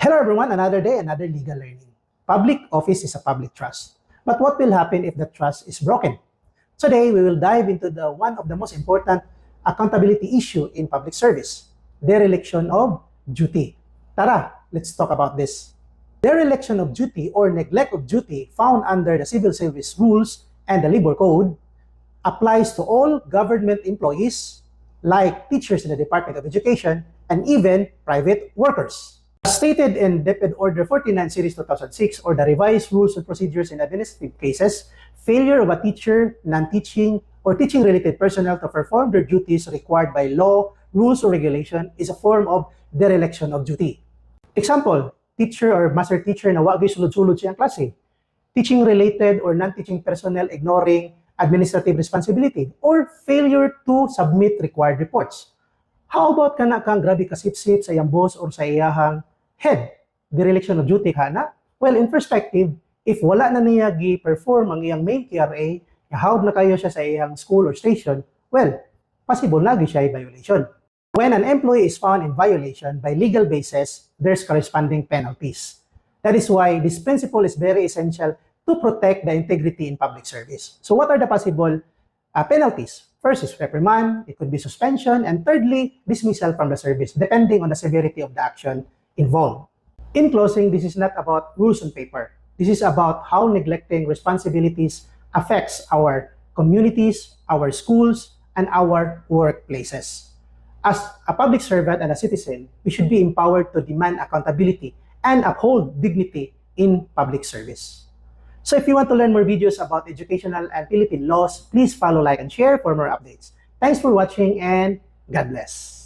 Hello everyone, another day, another legal learning. Public office is a public trust. But what will happen if the trust is broken? Today, we will dive into one of the most important accountability issue in public service, dereliction of duty. Tara, let's talk about this. Dereliction of duty or neglect of duty found under the Civil Service Rules and the Labor Code applies to all government employees like teachers in the Department of Education and even private workers. As stated in DepEd Order 49 Series 2006 or the Revised Rules and Procedures in Administrative Cases, failure of a teacher, non-teaching, or teaching-related personnel to perform their duties required by law, rules, or regulation is a form of dereliction of duty. Example, teacher or master teacher na wag sulod-sulod siyang klase. Teaching-related or non-teaching personnel ignoring administrative responsibility or failure to submit required reports. How about kana kang grabe kasip-sip sa iyang boss or sa iyahang head? Dereliction of duty ka na? Well, in perspective, if wala na niya gi-perform ang iyang main KRA, hawd na kayo siya sa iyang school or station, well, possible lagi siya ay violation. When an employee is found in violation by legal basis, there's corresponding penalties. That is why this principle is very essential to protect the integrity in public service. So what are the possible penalties? First is reprimand, it could be suspension, and thirdly, dismissal from the service, depending on the severity of the action involved. In closing, this is not about rules on paper. This is about how neglecting responsibilities affects our communities, our schools, and our workplaces. As a public servant and a citizen, we should be empowered to demand accountability and uphold dignity in public service. So if you want to learn more videos about educational and Philippine laws, please follow, like, and share for more updates. Thanks for watching and God bless.